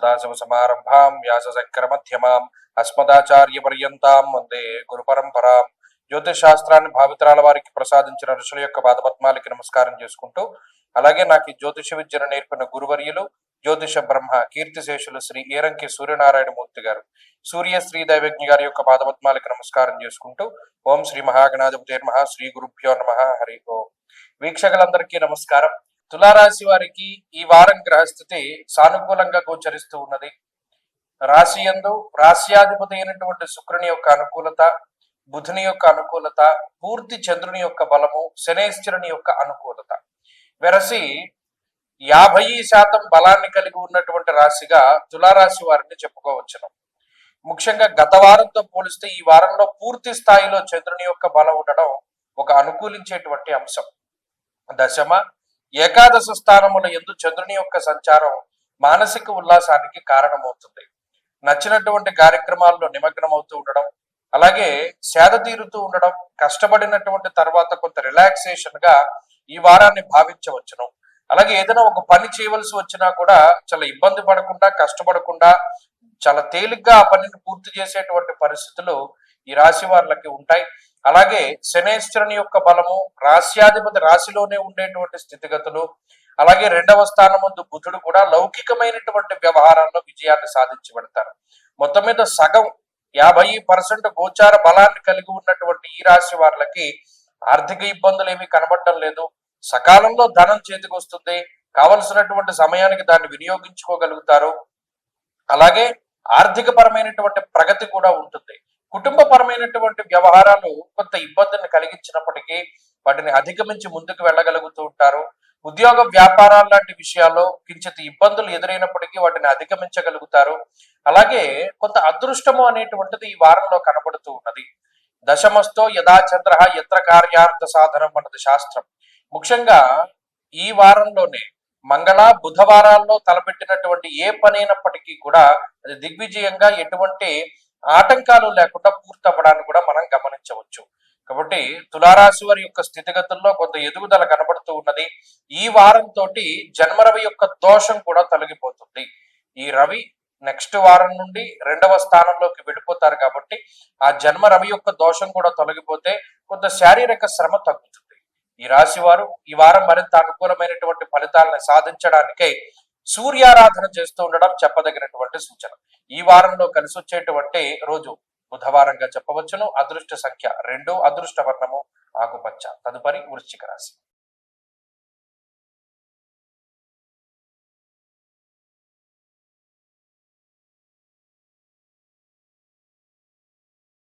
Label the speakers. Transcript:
Speaker 1: సదాశివసమారంభాం వ్యాసశంకరమధ్యమాం అస్మదాచార్యపర్యంతాం వందే గురుపరంపరాం. జ్యోతిష్ శాస్త్రాన్ని భావితరాల వారికి ప్రసాదించిన ఋషుల యొక్క పాదపద్మాలకి నమస్కారం చేసుకుంటూ, అలాగే నాకు ఈ జ్యోతిష విద్యను నేర్పిన గురువర్యులు జ్యోతిష బ్రహ్మ కీర్తిశేషులు శ్రీ ఏరంకి సూర్యనారాయణమూర్తి గారు, సూర్య శ్రీ దైవజ్ఞ గారి యొక్క పాదపద్మాలకి నమస్కారం చేసుకుంటూ, ఓం శ్రీ మహాగణాధిపతిర్మహ శ్రీ గురుభ్యో నమః. హరి ఓం. వీక్షకులందరికీ నమస్కారం. తులారాశి వారికి ఈ వారం గ్రహస్థితి సానుకూలంగా గోచరిస్తూ ఉన్నది. రాశి యందు రాశ్యాధిపతి అయినటువంటి శుక్రుని యొక్క అనుకూలత, బుధుని యొక్క అనుకూలత, పూర్తి చంద్రుని యొక్క బలము, శనేశ్వరుని యొక్క అనుకూలత వెరసి 50% బలాన్ని కలిగి ఉన్నటువంటి రాశిగా తులారాశి వారిని చెప్పుకోవచ్చును. ముఖ్యంగా గత వారంతో పోలిస్తే ఈ వారంలో పూర్తి స్థాయిలో చంద్రుని యొక్క బలం ఉండడం ఒక అనుకూలించేటువంటి అంశం. దశమ ఏకాదశ స్థానముల యందు చంద్రుని యొక్క సంచారం మానసిక ఉల్లాసానికి కారణమవుతుంది. నచ్చినటువంటి కార్యక్రమాల్లో నిమగ్నమవుతూ ఉండడం, అలాగే సేద తీరుతూ ఉండడం, కష్టపడినటువంటి తర్వాత కొంత రిలాక్సేషన్ గా ఈ వారాన్ని భావించవచ్చును. అలాగే ఏదైనా ఒక పని చేయవలసి వచ్చినా కూడా చాలా ఇబ్బంది పడకుండా, కష్టపడకుండా చాలా తేలిగ్గా ఆ పనిని పూర్తి చేసేటువంటి పరిస్థితులు ఈ రాశి వారికి ఉంటాయి. అలాగే శనేశ్వరుని యొక్క బలము, రాశ్యాధిపతి రాశిలోనే ఉండేటువంటి స్థితిగతులు, అలాగే 2వ స్థానం ముందు బుధుడు కూడా లౌకికమైనటువంటి వ్యవహారాల్లో విజయాన్ని సాధించి పెడతారు. మొత్తం మీద సగం 50% గోచార బలాన్ని కలిగి ఉన్నటువంటి ఈ రాశి వారికి ఆర్థిక ఇబ్బందులు ఏమీ కనబడటం లేదు. సకాలంలో ధనం చేతికి వస్తుంది. కావలసినటువంటి సమయానికి దాన్ని వినియోగించుకోగలుగుతారు. అలాగే ఆర్థిక పరమైనటువంటి ప్రగతి కూడా ఉంటుంది. కుటుంబపరమైనటువంటి వ్యవహారాలు కొంత ఇబ్బందిని కలిగించినప్పటికీ వాటిని అధిగమించి ముందుకు వెళ్ళగలుగుతూ ఉంటారు. ఉద్యోగ వ్యాపారాల లాంటి విషయాల్లో కించిత్ ఇబ్బందులు ఎదురైనప్పటికీ వాటిని అధిగమించగలుగుతారు. అలాగే కొంత అదృష్టము అనేటువంటిది ఈ వారంలో కనబడుతూ ఉన్నది. దశమస్తో యథాచంద్ర యత్ర కార్యార్థ సాధనం అన్నది శాస్త్రం. ముఖ్యంగా ఈ వారంలోనే మంగళ బుధవారాల్లో తలపెట్టినటువంటి ఏ పనైనప్పటికీ కూడా అది దిగ్విజయంగా ఎటువంటి ఆటంకాలు లేకుండా పూర్తవ్వడాన్ని కూడా మనం గమనించవచ్చు. కాబట్టి తులారాశి వారి యొక్క స్థితిగతుల్లో కొంత ఎదుగుదల కనబడుతూ ఉన్నది. ఈ వారంతో జన్మరవి యొక్క దోషం కూడా తొలగిపోతుంది. ఈ రవి నెక్స్ట్ వారం నుండి 2వ స్థానంలోకి వెళ్ళిపోతారు కాబట్టి ఆ జన్మ రవి యొక్క దోషం కూడా తొలగిపోతే కొంత శారీరక శ్రమ తగ్గుతుంది. ఈ రాశి వారు ఈ వారం మరింత అనుకూలమైనటువంటి ఫలితాలను సాధించడానికై సూర్యారాధన చేస్తూ ఉండడం చెప్పదగినటువంటి సూచన. ఈ వారంలో కలిసి వచ్చేటువంటి రోజు బుధవారంగా చెప్పవచ్చును. అదృష్ట సంఖ్య 2, అదృష్ట వర్ణము ఆకుపచ్చ. తదుపరి వృశ్చిక రాశి.